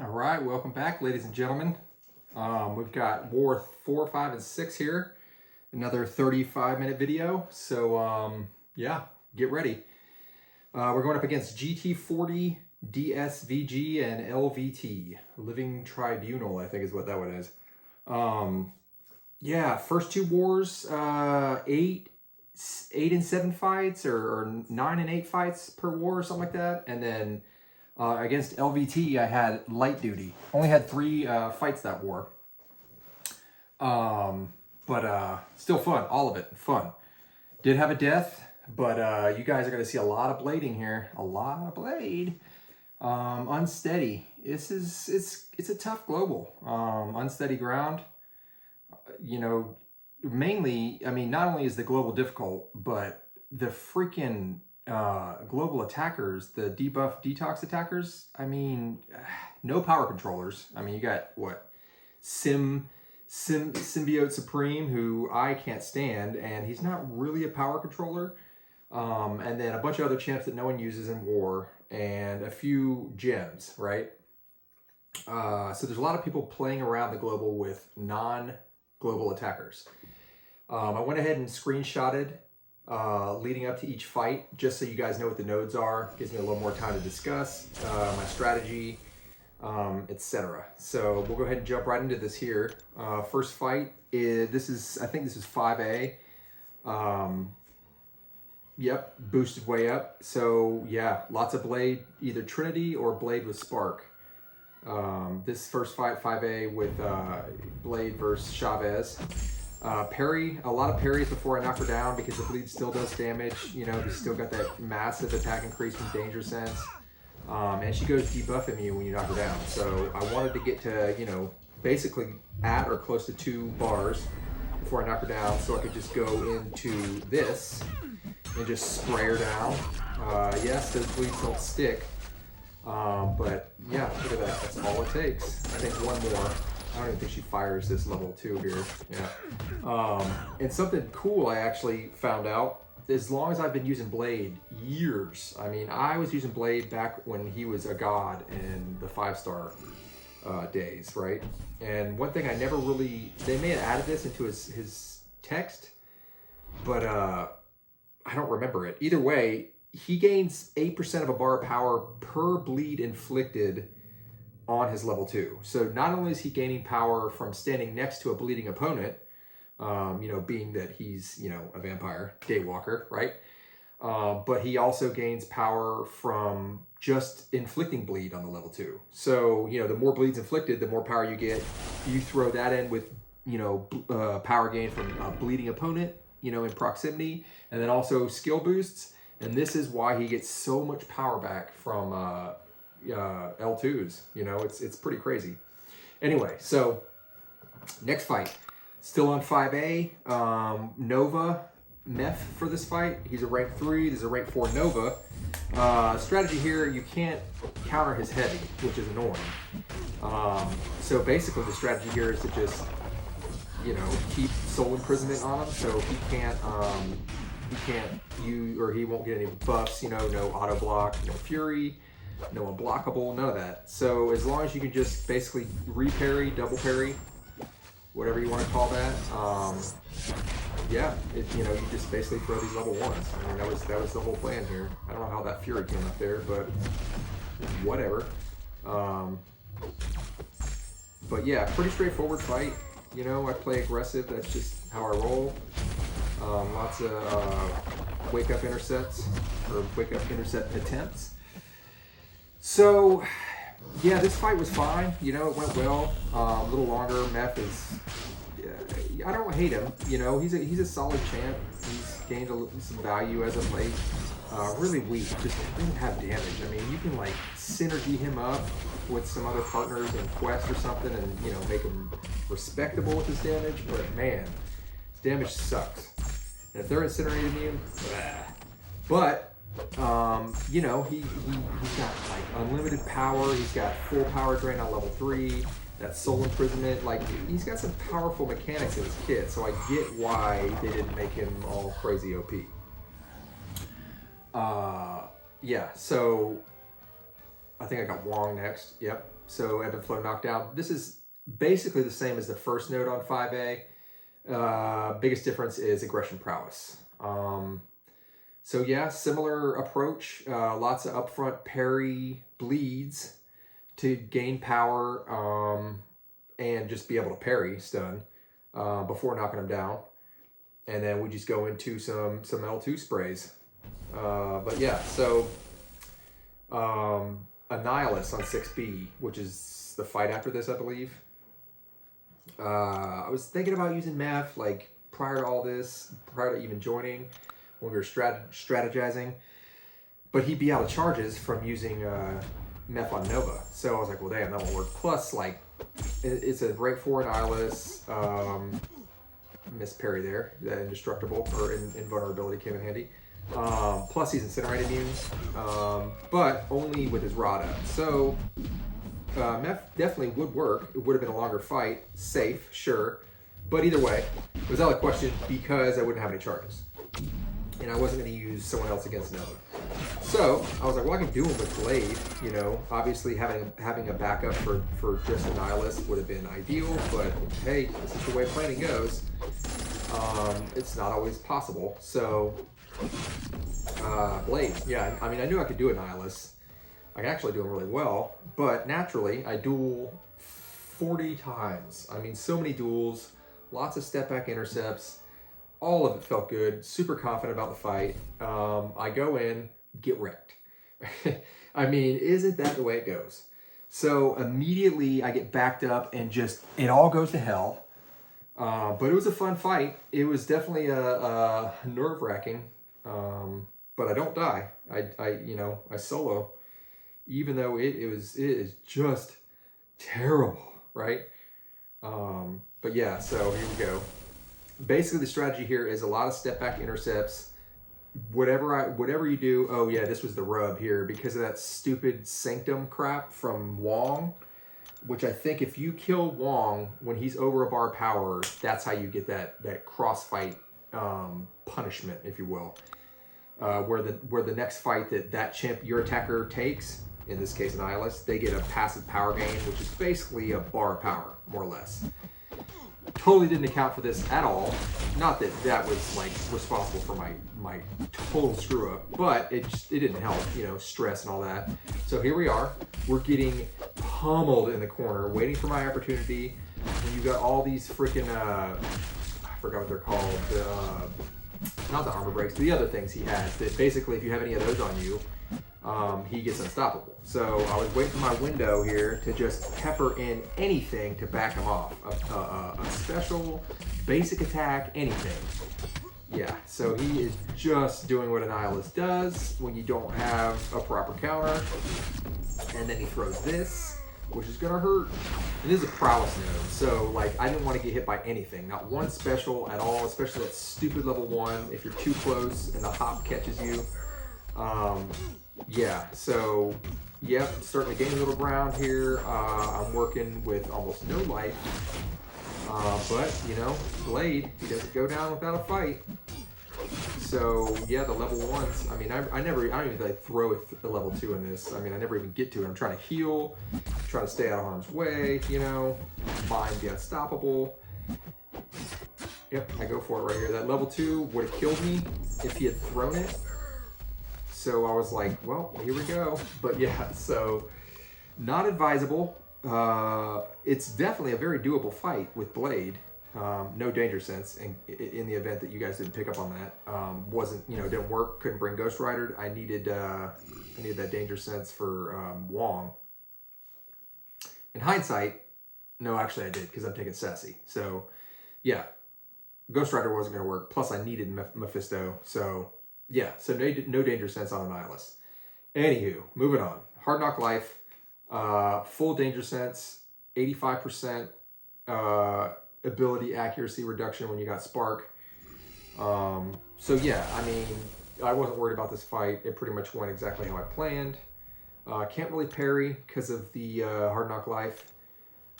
All right, welcome back, ladies and gentlemen. We've got War 4, 5, and 6 here. Another 35-minute video. So, yeah, get ready. We're going up against GT40, DSVG, and LVT. Living Tribunal, I think is what that one is. Yeah, first two wars, 8 and 7 fights, or 9 and 8 fights per war, or something like that. And then against LVT, I had light duty. Only had 3 fights that war. But still fun. All of it fun. Did have a death, but you guys are going to see a lot of blading here. A lot of blade. Unsteady. It's a tough global. Unsteady ground. You know, mainly, I mean, not only is the global difficult, but the freaking global attackers, the debuff detox attackers, I mean, no power controllers. I mean, you got what? Symbiote Supreme, who I can't stand, and he's not really a power controller. And then a bunch of other champs that no one uses in war, and a few gems, right? So there's a lot of people playing around the global with non-global attackers. I went ahead and screenshotted leading up to each fight, just so you guys know what the nodes are. Gives me a little more time to discuss my strategy, etc. So we'll go ahead and jump right into this here. First fight is I think this is 5A. Yep, boosted way up. So yeah, lots of blade, either Trinity or blade with spark. This first fight, 5A with blade versus Chavez. Parry, a lot of parries before I knock her down because the bleed still does damage. You know, she's still got that massive attack increase from Danger Sense. And she goes debuffing you when you knock her down. So I wanted to get to, you know, basically at or close to 2 bars before I knock her down, so I could just go into this and just spray her down. Yes, those bleeds don't stick. But yeah, look at that. That's all it takes. I think one more. I don't even think she fires this level 2 here. Yeah. And something cool I actually found out, as long as I've been using Blade, years. I mean, I was using Blade back when he was a god in the 5-star days, right? And one thing I never really, they may have added this into his text, but I don't remember it. Either way, he gains 8% of a bar of power per bleed inflicted on his level 2. So not only is he gaining power from standing next to a bleeding opponent, you know, being that he's, you know, a vampire, Daywalker, right? But he also gains power from just inflicting bleed on the level 2. So, you know, the more bleeds inflicted, the more power you get. You throw that in with, you know, power gain from a bleeding opponent, you know, in proximity, and then also skill boosts. And this is why he gets so much power back from L2s. You know, it's pretty crazy. Anyway, so next fight, still on 5A. Nova Meph for this fight. He's a rank 3. This is a rank 4 Nova. Strategy here, you can't counter his heavy, which is annoying. So basically the strategy here is to just, you know, keep soul imprisonment on him, so he can't he won't get any buffs, you know, no auto block, no fury, no unblockable, none of that. So as long as you can just basically re-parry, double parry, whatever you want to call that, yeah, you know, you just basically throw these level 1s. I mean, that was the whole plan here. I don't know how that fury came up there, but whatever. But yeah, pretty straightforward fight. You know, I play aggressive. That's just how I roll. Lots of wake up intercepts or wake up intercept attempts. So yeah, this fight was fine. You know, it went well. A little longer. Meph is, I don't hate him. You know, he's a solid champ. He's gained some value as of late. Really weak. Just didn't have damage. I mean, you can like synergy him up with some other partners in Quest or something, and you know, make him respectable with his damage. But man, his damage sucks. And if they're incinerating you, but you know, he's got like unlimited power. He's got full power drain on level 3. That soul imprisonment, like he's got some powerful mechanics in his kit. So I get why they didn't make him all crazy OP. Yeah. So I think I got Wong next. Yep. so ebb and flow knockdown. This is basically the same as the first node on 5A. Biggest difference is aggression prowess. So yeah, similar approach. Lots of upfront parry bleeds to gain power and just be able to parry stun before knocking them down. And then we just go into some L2 sprays. But yeah, so Annihilus on 6B, which is the fight after this, I believe. I was thinking about using Meph like prior to all this, prior to even joining, when we were strategizing. But he'd be out of charges from using Meph on Nova. So I was like, well, damn, that won't work. Plus, like, it's a rank 4 Annihilus. Miss parry there. That indestructible or invulnerability came in handy. Plus he's incinerate immune, but only with his rod up. So Meph definitely would work. It would have been a longer fight, safe, sure, but either way, it was out of question because I wouldn't have any charges, and I wasn't going to use someone else against Nova. So I was like, well, I can do him with Blade. You know, obviously having a backup for just Annihilus would have been ideal, but hey, this is the way planning goes. It's not always possible. So Blade, yeah, I mean, I knew I could do Annihilus. I can actually do him really well, but naturally I duel 40 times. I mean, so many duels, lots of step back intercepts, all of it felt good, super confident about the fight. I go in, get wrecked. I mean, isn't that the way it goes? So immediately I get backed up and just, it all goes to hell. But it was a fun fight. It was definitely a nerve-wracking, but I don't die. I solo, even though it is just terrible, right? But yeah, so here we go. Basically, the strategy here is a lot of step back intercepts. Whatever you do, oh yeah, this was the rub here because of that stupid Sanctum crap from Wong, which I think if you kill Wong when he's over a bar power, that's how you get that crossfight punishment, if you will. Where the next fight that your attacker takes, in this case Annihilus, they get a passive power gain, which is basically a bar of power, more or less. Totally didn't account for this at all. Not that was like responsible for my total screw up, but it didn't help, you know, stress and all that. So here we are. We're getting pummeled in the corner, waiting for my opportunity. And you got all these freaking I forgot what they're called. Not the armor breaks, the other things he has. That basically, if you have any of those on you, he gets unstoppable. So I was waiting for my window here to just pepper in anything to back him off. A special, basic attack, anything. Yeah, so he is just doing what Annihilus does when you don't have a proper counter. And then he throws this, which is gonna hurt. It is a prowess node, so like I didn't want to get hit by anything. Not one special at all, especially that stupid level 1 if you're too close and the hop catches you. Yeah, so, yep, starting to gain a little ground here. I'm working with almost no life. But, you know, Blade, he doesn't go down without a fight. So, yeah, the level 1s, I mean, I don't even like throw the level 2 in this. I mean, I never even get to it. I'm trying to heal, trying to stay out of harm's way, you know, bind the unstoppable. Yep, I go for it right here. That level 2 would have killed me if he had thrown it. So I was like, well, here we go. But yeah, so not advisable. It's definitely a very doable fight with Blade. No danger sense in the event that you guys didn't pick up on that. Wasn't, you know, didn't work, couldn't bring Ghost Rider. I needed that danger sense for Wong. In hindsight, no, actually I did because I'm taking Sassy. So yeah, Ghost Rider wasn't going to work. Plus I needed Mephisto. So yeah, so no danger sense on Annihilus. Anywho, moving on. Hard Knock Life, full danger sense, 85% ability accuracy reduction when you got Spark. So yeah, I mean, I wasn't worried about this fight. It pretty much went exactly how I planned. Can't really parry because of the Hard Knock Life.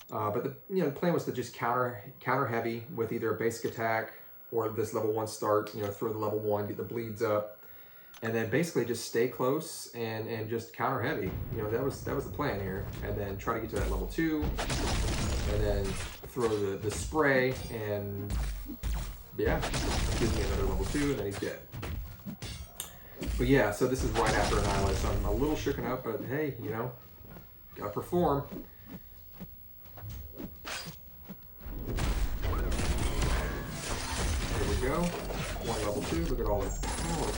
But the plan was to just counter heavy with either a basic attack or this level 1 start, you know, throw the level 1, get the bleeds up. and then basically just stay close and just counter heavy. You know, that was the plan here. And then try to get to that level 2, and then throw the spray, and yeah, gives me another level 2, and then he's dead. But yeah, so this is right after Annihilus. I'm a little shooken up, but hey, you know, gotta perform. There we go. 1 level 2. Look at all that power.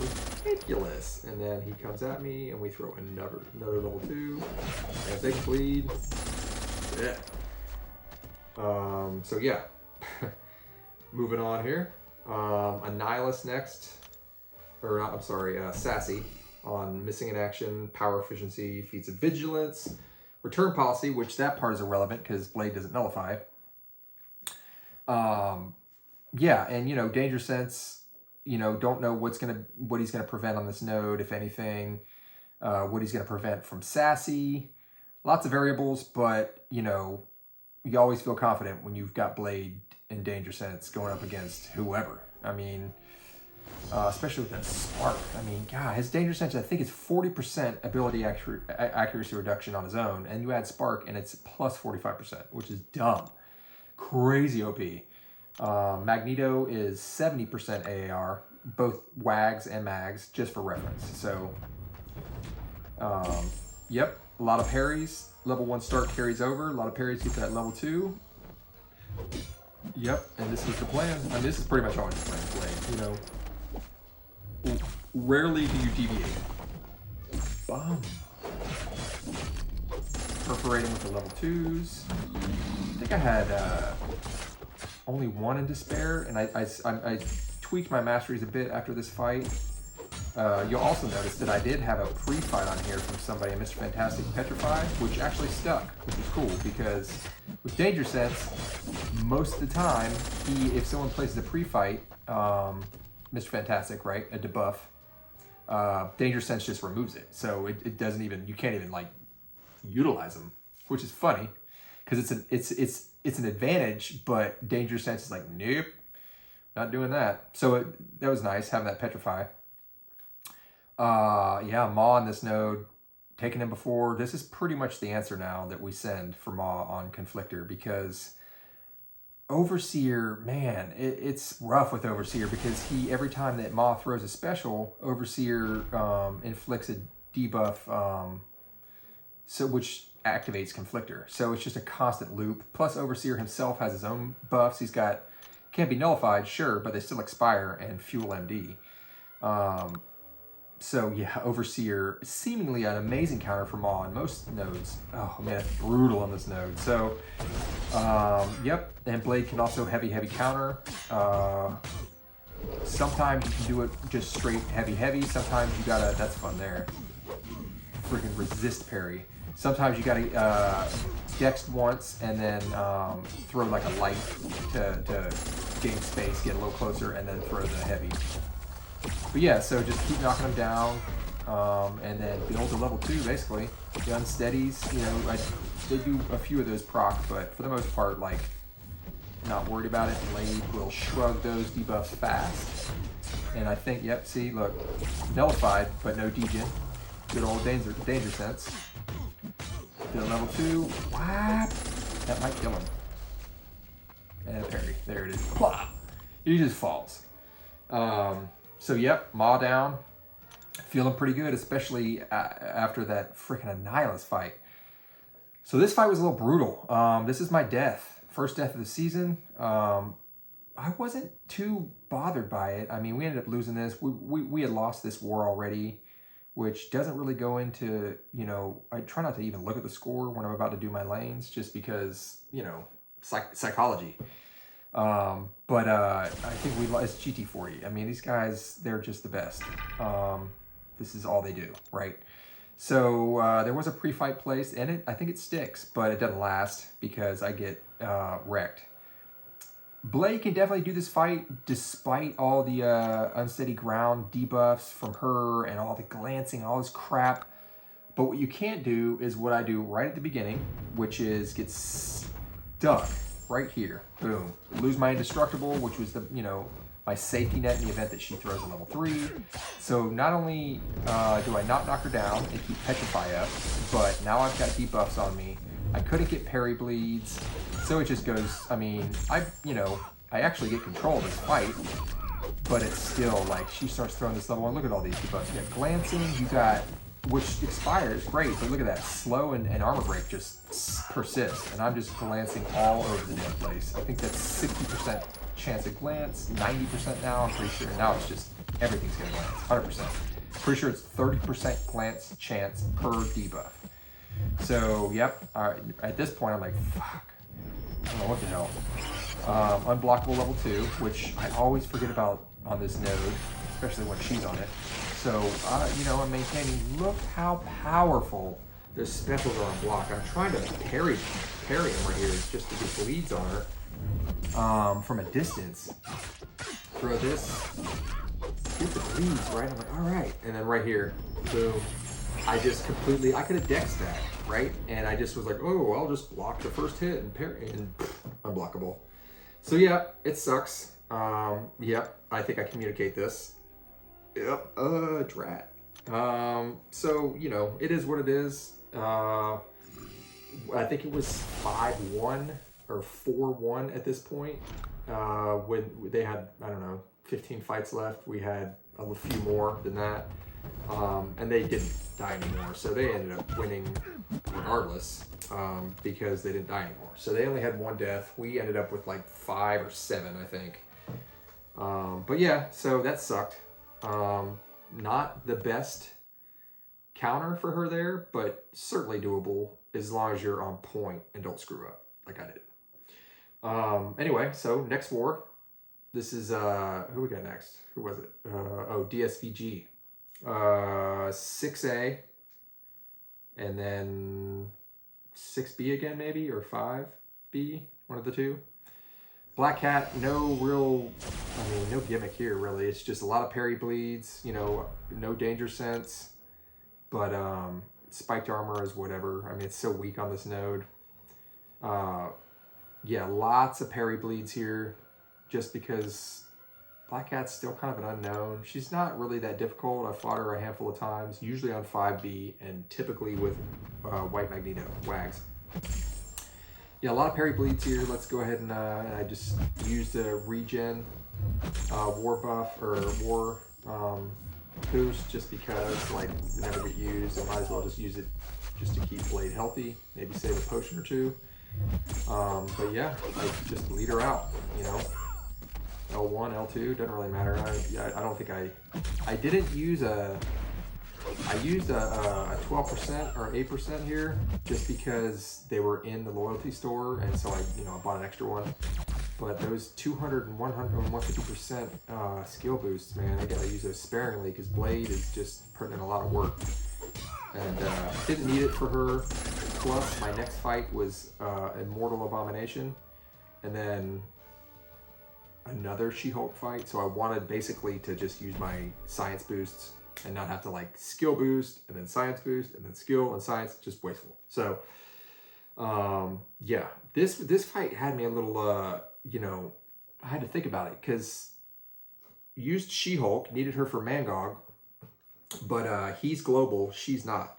Ridiculous. And then he comes at me, and we throw another level 2. And if they can bleed, yeah. So yeah, moving on here. Annihilus next, or I'm sorry, Sassy on missing in action, power efficiency, feats of vigilance, return policy, which that part is irrelevant because Blade doesn't nullify. Yeah, and you know, danger sense. You know, don't know what he's gonna prevent on this node, if anything. What he's gonna prevent from Sassy. Lots of variables, but you know, you always feel confident when you've got Blade and danger sense going up against whoever. I mean, especially with that spark. I mean, God, his danger sense, I think it's 40% ability accuracy reduction on his own, and you add spark and it's plus 45%, which is dumb. Crazy OP. Magneto is 70% AAR, both WAGs and MAGs, just for reference. So, yep, a lot of parries. Level 1 start carries over. A lot of parries get to that level 2. Yep, and this was the plan. I mean, this is pretty much always the plan. You know, rarely do you deviate. Boom. Perforating with the level 2s. I think I had only 1 in despair, and I tweaked my masteries a bit after this fight. You'll also notice that I did have a pre-fight on here from somebody, Mr. Fantastic Petrified, which actually stuck, which is cool, because with Danger Sense, most of the time, if someone places a pre-fight, Mr. Fantastic, right, a debuff, Danger Sense just removes it. So it doesn't even, you can't even like utilize them, which is funny, because it's an advantage, but Danger Sense is like, nope, not doing that. So that was nice, having that Petrify. Yeah, Maw on this node, taking him before. This is pretty much the answer now that we send for Maw on Conflictor, because Overseer, man, it's rough with Overseer, because every time that Maw throws a special, Overseer inflicts a debuff, which activates Conflictor. So it's just a constant loop. Plus Overseer himself has his own buffs. Can't be nullified, sure, but they still expire and fuel MD. So yeah, Overseer, seemingly an amazing counter for Maw on most nodes. Oh man, it's brutal on this node. So, yep, and Blade can also heavy counter. Sometimes you can do it just straight heavy. Sometimes you gotta, that's fun there, freaking resist parry. Sometimes you gotta dex once and then throw like a light to gain space, get a little closer, and then throw the heavy. But yeah, so just keep knocking them down, and then build to level 2, basically. The unsteadies, you know, they do a few of those proc, but for the most part, like, not worried about it. Blade will shrug those debuffs fast. And I think, yep, see, look, nullified, but no degen. Good old danger sense. To level 2, whap! That might kill him. And a parry, there it is. Plop! He just falls. So yep, Maw down, feeling pretty good, especially after that freaking Annihilus fight. So this fight was a little brutal. This is my death, first death of the season. I wasn't too bothered by it. I mean, we ended up losing this. We had lost this war already, which doesn't really go into, you know, I try not to even look at the score when I'm about to do my lanes, just because, you know, psychology. But I think we lost GT40. I mean, these guys, they're just the best. This is all they do, right? So there was a pre-fight placed, and I think it sticks, but it doesn't last because I get wrecked. Blade can definitely do this fight despite all the unsteady ground debuffs from her and all the glancing, all this crap. But what you can't do is what I do right at the beginning, which is get stuck right here. Boom. Lose my indestructible, which was the, you know, my safety net in the event that she throws a level 3. So not only do I not knock her down and keep Petrify up, but now I've got debuffs on me. I couldn't get parry bleeds, so it just goes, I mean, I actually get control of this fight, but it's still like, she starts throwing this level 1. Look at all these debuffs. You got glancing, you got, which expires, great, but look at that, slow and armor break just persists, and I'm just glancing all over the damn place. I think that's 60% chance of glance, 90% now, I'm pretty sure. Now it's just, everything's gonna glance, 100%. Pretty sure it's 30% glance chance per debuff. So, yep, all right, at this point I'm like, fuck, I don't know what the hell. Unblockable level 2, which I always forget about on this node, especially when she's on it. So, I'm maintaining, look how powerful the specials are on block. I'm trying to parry him right here just to get bleeds on her from a distance. Throw this, get the bleeds, right? I'm like, all right. And then right here, boom. I just completely, I could have dexed that, right? And I just was like, oh, I'll just block the first hit and parry, and unblockable. So yeah, it sucks. Yep, I think I communicate this. Yep, drat. So, it is what it is. I think it was 5-1 or 4-1 at this point. When they had, I don't know, 15 fights left. We had a few more than that. And they didn't die anymore. So they ended up winning regardless, because they didn't die anymore. So they only had 1 death. We ended up with like 5 or 7, I think. But yeah, so that sucked. Not the best counter for her there, but certainly doable as long as you're on point and don't screw up like I did. Anyway, so next war. This is, who we got next? Who was it? DSVG. 6A. And then 6B again, maybe, or 5B, one of the two. BlackCat, no gimmick here, really. It's just a lot of parry bleeds, no danger sense. But spiked armor is whatever. I mean, it's so weak on this node. Yeah, lots of parry bleeds here, just because BlackCat's still kind of an unknown. She's not really that difficult. I've fought her a handful of times, usually on 5B, and typically with White Magneto, Wags. Yeah, a lot of parry bleeds here. Let's go ahead and I just used a regen war buff, or war boost, just because, like, they never get used. I might as well just use it just to keep Blade healthy, maybe save a potion or two. But yeah, like, just lead her out, L1, L2, doesn't really matter. I don't think I didn't use I used a 12% or 8% here just because they were in the loyalty store, and so I bought an extra one. But those 200 and 100 and 150% skill boosts, man, I gotta use those sparingly because Blade is just putting in a lot of work. And didn't need it for her. Plus, my next fight was Immortal Abomination, and then another She-Hulk fight. So I wanted basically to just use my science boosts and not have to, like, skill boost and then science boost and then skill and science. Just wasteful. So yeah, this fight had me a little I had to think about it, because used She-Hulk, needed her for Mangog, but he's global, she's not.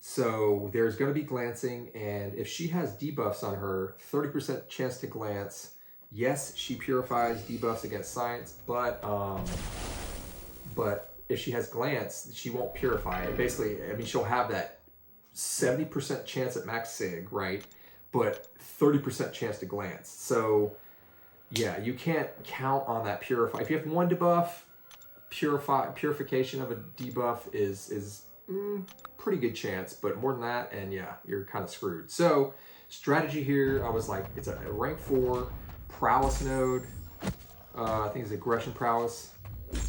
So there's going to be glancing, and if she has debuffs on her, 30% chance to glance. Yes, she purifies debuffs against science, but if she has glance, she won't purify it. Basically, I mean, she'll have that 70% chance at max sig, right? But 30% chance to glance. So yeah, you can't count on that purify. If you have 1 debuff, purification of a debuff is pretty good chance, but more than that, and yeah, you're kind of screwed. So strategy here, I was like, it's a rank 4 prowess node. I think it's aggression prowess.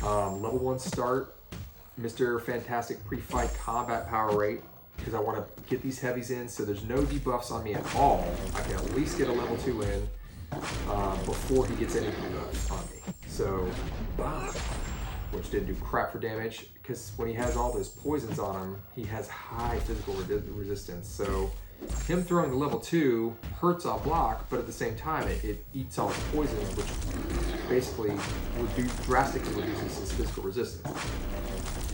Level 1 start, Mr. Fantastic pre-fight combat power rate, because I want to get these heavies in so there's no debuffs on me at all. I can at least get a level 2 in before he gets any debuffs on me. So, bomb, which didn't do crap for damage, because when he has all those poisons on him, he has high physical resistance. So him throwing the level 2 hurts on block, but at the same time, it eats all his poisons, which basically drastically reduces his physical resistance.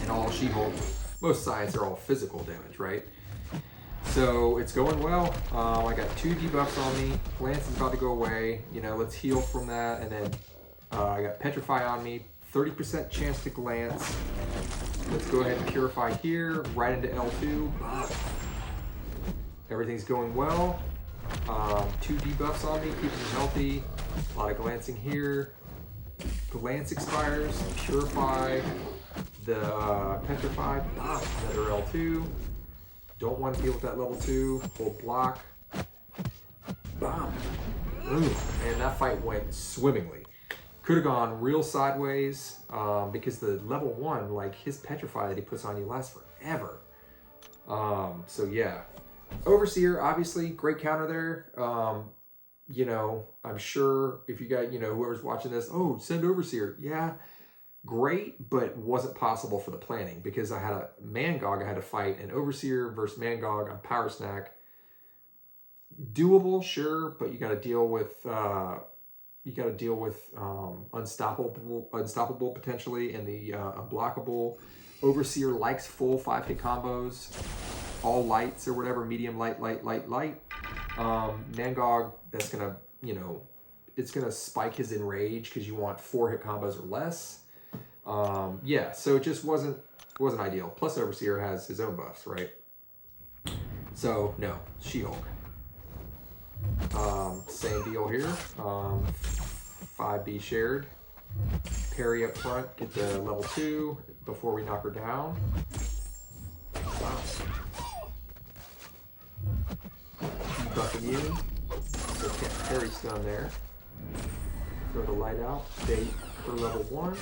And all She-Hulk, most science are all physical damage, right? So it's going well. I got 2 debuffs on me. Glance is about to go away. You know, let's heal from that. And then I got Petrify on me. 30% chance to glance. Let's go ahead and Purify here. Right into L2. Everything's going well. 2 debuffs on me, keeping me healthy. A lot of glancing here. Glance expires. Purify. The Petrify. Another L2. Don't want to deal with that level 2. Hold block. Bam. Boom. And that fight went swimmingly. Could have gone real sideways because the level 1, like his Petrify that he puts on you lasts forever. So yeah. Overseer, obviously, great counter there. You know, I'm sure if you got, you know, whoever's watching this, oh, send Overseer. Yeah. Great, but wasn't possible for the planning because I had a Mangog I had to fight, an Overseer versus Mangog on Power Snack. Doable, sure, but you got to deal with unstoppable potentially, and the unblockable. Overseer likes full 5-hit combos, all lights or whatever, medium, light. Mangog, that's gonna, you know, it's gonna spike his enrage because you want 4-hit combos or less. Yeah, so it just wasn't ideal. Plus Overseer has his own buffs, right? So no, She-Hulk. Same deal here. 5B shared. Parry up front, get the level 2 before we knock her down. Wow. Buff immune. So can't parry stun there. Throw the light out. Bait for level 1.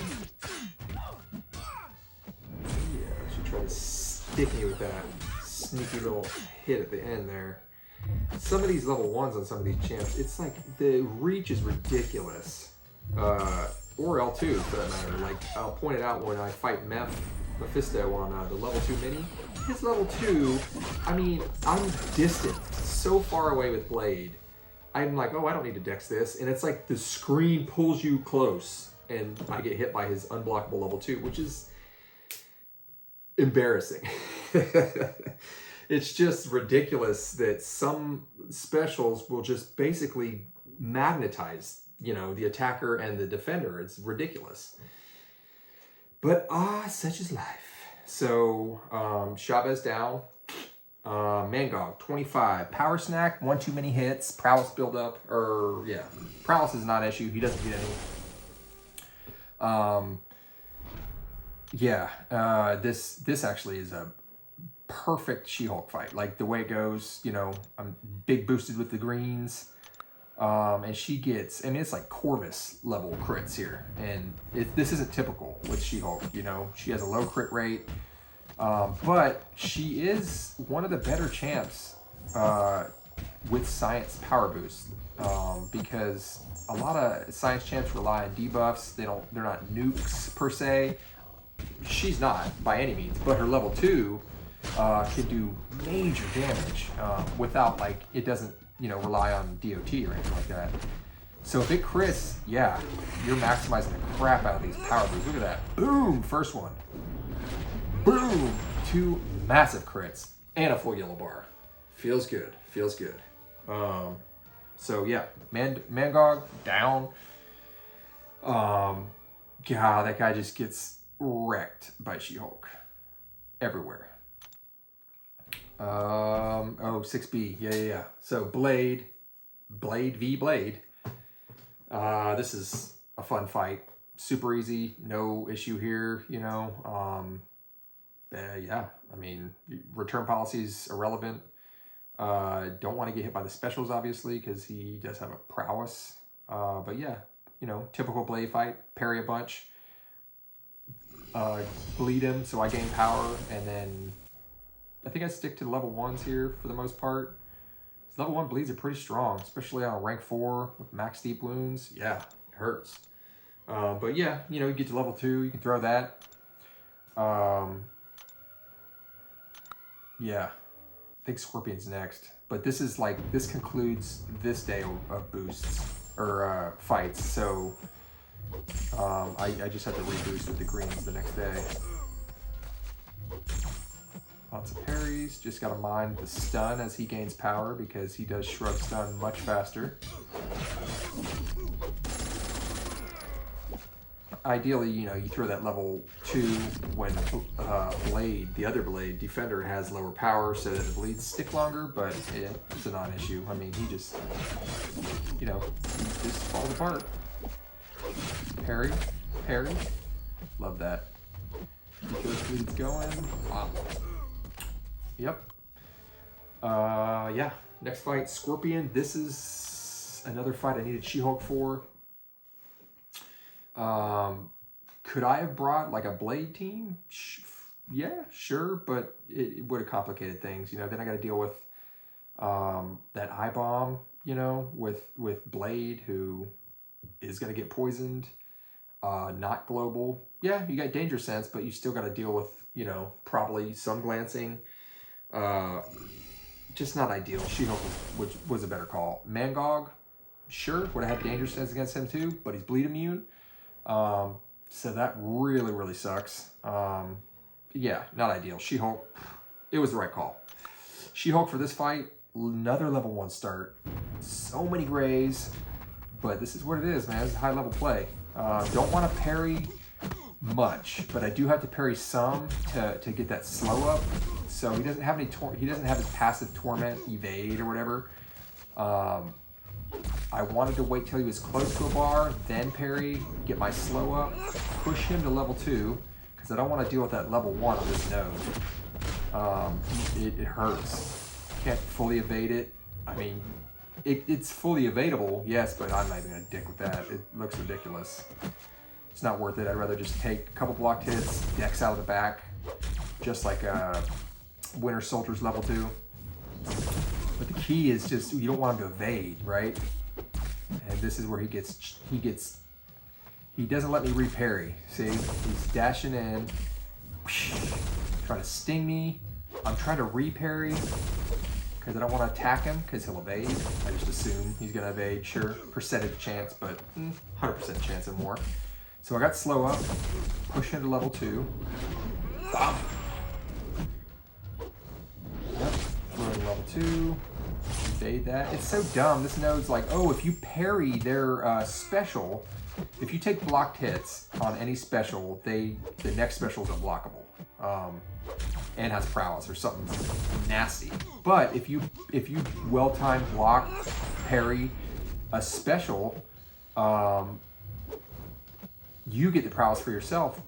Yeah, she tried to stick me with that sneaky little hit at the end there. Some of these level 1s on some of these champs, it's like the reach is ridiculous. Or L2 for that matter. Like, I'll point it out when I fight Mephisto on the level 2 mini. His level 2, I mean, I'm distant, so far away with Blade. I'm like, oh, I don't need to dex this. And it's like the screen pulls you close and I get hit by his unblockable level 2, which is embarrassing. It's just ridiculous that some specials will just basically magnetize, you know, the attacker and the defender. It's ridiculous. But such is life. So Chavez down. Mangog 25. Power Snack, 1 too many hits. Prowess build up, or yeah, Prowess is not an issue. He doesn't get any. Yeah, this actually is a perfect She-Hulk fight. Like the way it goes, you know, I'm big boosted with the greens. And she gets, I mean, it's like Corvus level crits here. And this isn't typical with She-Hulk, you know. She has a low crit rate. But she is one of the better champs with science power boost. Because a lot of science champs rely on debuffs. They're not nukes per se. She's not by any means, but her level 2 can do major damage without, like, it doesn't, you know, rely on DOT or anything like that. So if it crits, yeah, you're maximizing the crap out of these power boosts. Look at that. Boom, first one. Boom, 2 massive crits and a full yellow bar. Feels good, feels good. So yeah, Mangog down. God, that guy just gets wrecked by She-Hulk everywhere. Oh, 6B. Yeah. So Blade v Blade. This is a fun fight. Super easy. No issue here, you know. Yeah, I mean, return policy is irrelevant. Don't want to get hit by the specials, obviously, because he does have a prowess. But yeah, you know, typical Blade fight. Parry a bunch. Bleed him, so I gain power, and then I think I stick to the level 1s here for the most part. Level 1 bleeds are pretty strong, especially on a rank 4 with max deep wounds. Yeah, it hurts. But yeah, you know, you get to level 2, you can throw that. Yeah, I think Scorpion's next. But this is like, this concludes this day of boosts, or fights. So I just had to reboost with the greens the next day. Lots of parries. Just got to mind the stun as he gains power because he does shrug stun much faster. Ideally, you know, you throw that level 2 when Blade, the other Blade, Defender, has lower power so that the bleeds stick longer, but yeah, it's a non-issue. I mean, he just, you know, he just falls apart. Parry, parry. Love that. Keep those bleeds going. Wow. Yep. Yeah. Next fight, Scorpion. This is another fight I needed She-Hulk for. Could I have brought like a Blade team? Yeah, sure, but it would have complicated things. You know, then I got to deal with that iBom, you know, with Blade, who is going to get poisoned. Not global. Yeah, you got Danger Sense, but you still got to deal with, you know, probably some glancing. Just not ideal. She-Hulk was a better call. Mangog, sure, would have had Danger Sense against him too, but he's bleed immune. So that really, really sucks. Yeah, not ideal. She-Hulk, it was the right call. She-Hulk for this fight, another level 1 start. So many grays, but this is what it is, man. This is high level play. Don't want to parry much, but I do have to parry some to get that slow up. So he doesn't have any he doesn't have his passive torment, evade or whatever. I wanted to wait till he was close to a bar, then parry, get my slow up, push him to level 2, because I don't want to deal with that level 1 on this node. It hurts. Can't fully evade it. I mean, it's fully evadable, yes, but I'm not even gonna dick with that. It looks ridiculous. It's not worth it. I'd rather just take a couple blocked hits, dex out of the back, just like Winter Soldier's level 2. But the key is just, you don't want him to evade, right? And this is where he doesn't let me re-parry. See, he's dashing in, trying to sting me. I'm trying to re-parry because I don't want to attack him because he'll evade. I just assume he's gonna evade, sure, percentage chance, but 100% chance and more. So I got slow up, push him to level 2. Bam. Yep, throw to level 2. Evade that. It's so dumb. This node's like, oh, if you parry their special, if you take blocked hits on any special, the next special is unblockable, and has prowess or something nasty. But if you well-timed block, parry a special, you get the prowess for yourself.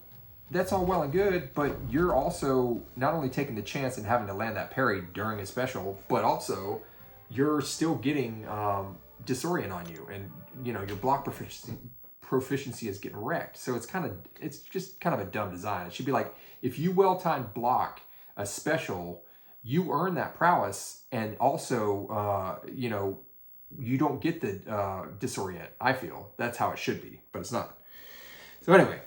That's all well and good, but you're also not only taking the chance and having to land that parry during a special, but also you're still getting disorient on you, and you know your block proficiency is getting wrecked. So it's just kind of a dumb design. It should be like, if you well-timed block a special, you earn that prowess, and also you know, you don't get the disorient. I feel that's how it should be, but it's not. So anyway,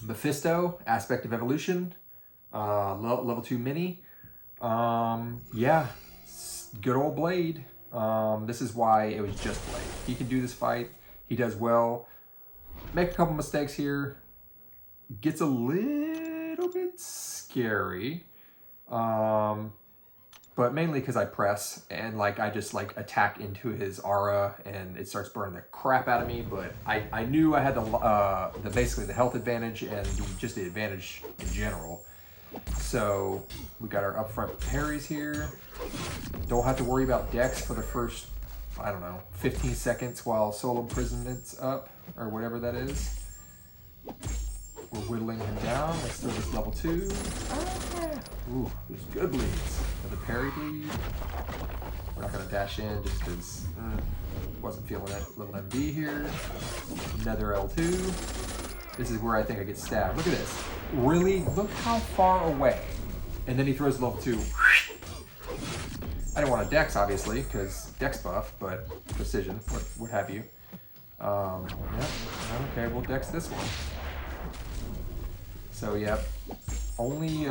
Mephisto, Aspect of Evolution, level 2 mini. Yeah, good old Blade. This is why it was just Blade. He can do this fight. He does well. Make a couple mistakes here. Gets a little bit scary. But mainly because I press and like I just like attack into his aura and it starts burning the crap out of me. But I knew I had the basically the health advantage and just the advantage in general. So we got our upfront parries here. Don't have to worry about dex for the first, I don't know, 15 seconds while Soul Imprisonment's up or whatever that is. We're whittling him down. Let's throw this level 2. Ooh, there's good bleeds. Another parry bleed. We're not gonna dash in just because wasn't feeling that little MB here. Another L2. This is where I think I get stabbed. Look at this. Really, look how far away. And then he throws level 2. I didn't want a dex, obviously, because dex buff, but precision, what have you. Yeah, okay, we'll dex this one. So, yep. Only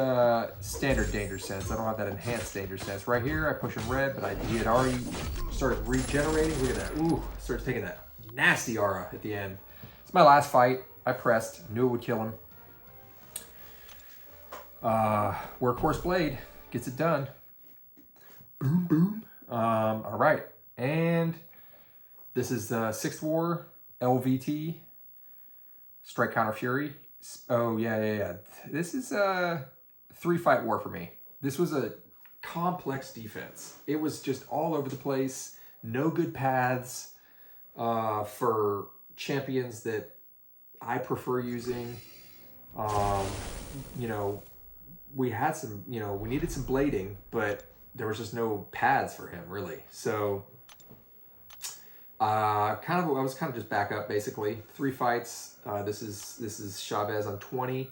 standard danger sense. I don't have that enhanced danger sense. Right here, I push him red, but he had already started regenerating. Look at that. Ooh, starts taking that nasty aura at the end. It's my last fight. I pressed, knew it would kill him. Workhorse Blade gets it done. Boom, boom. All right. And this is the 6th War, LVT, Strike Counter Fury. Oh, yeah. This is a 3-fight war for me. This was a complex defense. It was just all over the place. No good paths for champions that I prefer using. You know, we had some, you know, we needed some blading, but there was just no paths for him, really. So, I was kind of just back up, basically. 3 fights. This is Chavez on 20.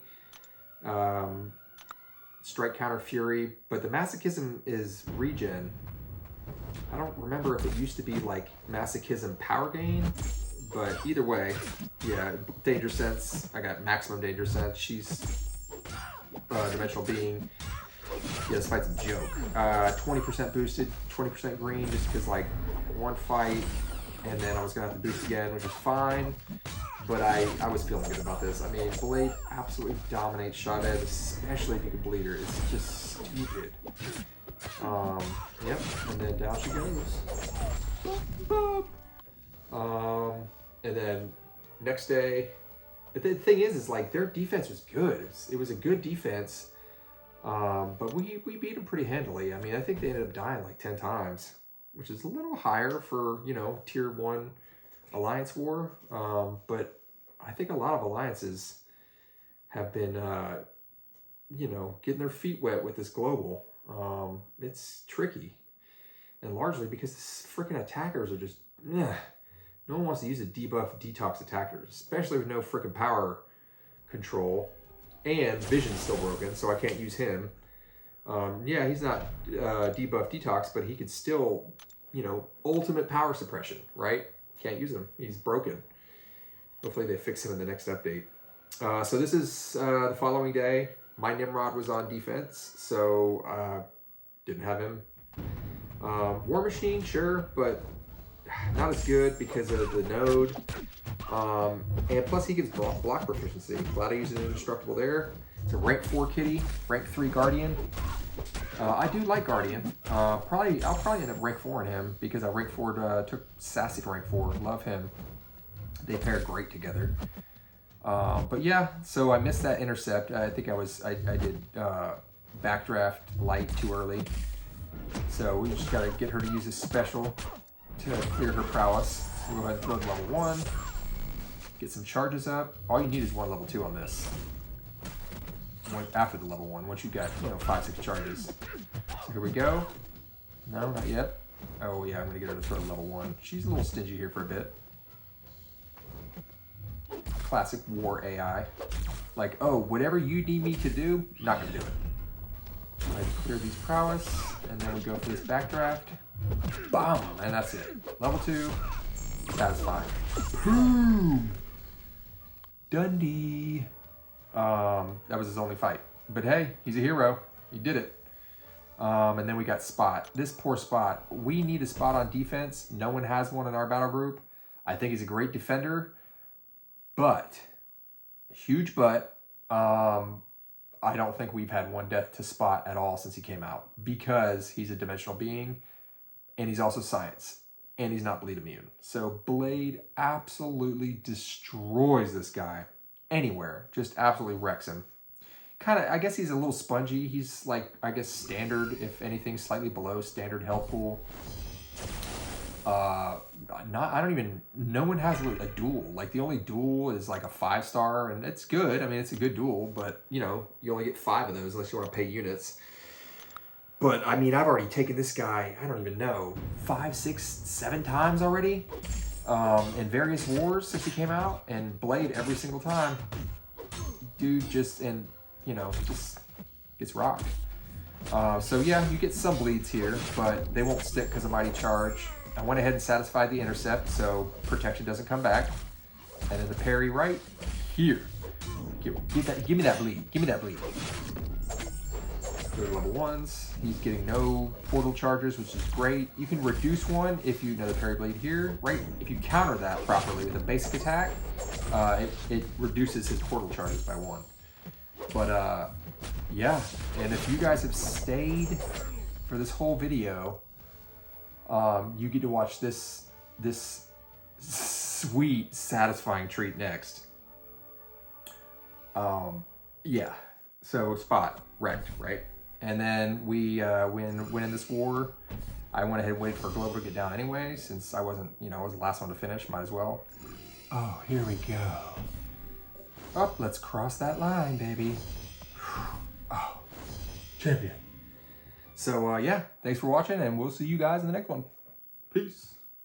Strike Counter Fury, but the Masochism is regen. I don't remember if it used to be like Masochism Power Gain, but either way, yeah, Danger Sense. I got Maximum Danger Sense. She's Dimensional Being. Yeah, this fight's a joke. 20% boosted, 20% green, just because like 1 fight, and then I was gonna have to boost again, which is fine. But I was feeling good about this. I mean, Blade absolutely dominates Chavez, especially if you can bleed her. It's just stupid. Yep, and then down she goes. Boop, boop. And then next day, the thing is like their defense was good. It was a good defense, but we beat them pretty handily. I mean, I think they ended up dying like 10 times, which is a little higher for, you know, tier 1 Alliance War, but I think a lot of alliances have been, you know, getting their feet wet with this global. It's tricky, and largely because the freaking attackers are just, no one wants to use a debuff detox attacker, especially with no freaking power control, and vision's still broken, so I can't use him. Yeah, he's not debuff detox, but he could still, you know, ultimate power suppression, right? Can't use him. He's broken. Hopefully they fix him in the next update. So this is the following day. My Nimrod was on defense, so didn't have him. War Machine, sure, but not as good because of the node. And plus he gives block proficiency. Glad I used an indestructible there. It's a rank 4 kitty, rank 3 Guardian. I do like Guardian. I'll probably end up rank 4 in him because I rank 4 took Sassy to rank 4. Love him. They pair great together. But yeah, so I missed that intercept. I think I did backdraft light too early. So we just gotta get her to use a special to clear her prowess. We'll go ahead and throw the level 1. Get some charges up. All you need is 1 level 2 on this. After the level 1, once you got, you know, 5-6 charges. So here we go. No, not yet. Oh yeah, I'm gonna get her to throw level 1. She's a little stingy here for a bit. Classic war AI. Like, oh, whatever you need me to do, not gonna do it. I clear these prowess, and then we go for this backdraft. Boom, and that's it. Level 2, satisfied. Boom. Dundee. That was his only fight. But hey, he's a hero. He did it. And then we got Spot. This poor Spot. We need a Spot on defense. No one has one in our battle group. I think he's a great defender. But, huge but, I don't think we've had 1 death to Spot at all since he came out. Because he's a dimensional being. And he's also science. And he's not bleed immune. So Blade absolutely destroys this guy. Anywhere, just absolutely wrecks him. Kind of, I guess he's a little spongy. He's like, I guess standard, if anything, slightly below standard health pool. No one has really a duel. Like the only duel is like a 5-star, and it's good. I mean, it's a good duel, but you know, you only get 5 of those unless you want to pay units. But I mean, I've already taken this guy, I don't even know, 5, 6, 7 times already. In various wars since he came out, and Blade every single time. Dude just, and you know, just gets rocked. So yeah, you get some bleeds here, but they won't stick because of Mighty Charge. I went ahead and satisfied the intercept, so protection doesn't come back. And then the parry right here. Give me that bleed. Give me that bleed. Go to level 1s. He's getting no portal charges, which is great. You can reduce one if you know the parry blade here, right? If you counter that properly with a basic attack, it reduces his portal charges by 1. But yeah, and if you guys have stayed for this whole video, you get to watch this sweet, satisfying treat next. Yeah, so Spot wrecked, right? And then we win in this war. I went ahead and waited for Global to get down anyway, since I wasn't, I was the last one to finish, might as well. Oh, here we go. Oh, let's cross that line, baby. Oh, champion. So yeah, thanks for watching, and we'll see you guys in the next one. Peace.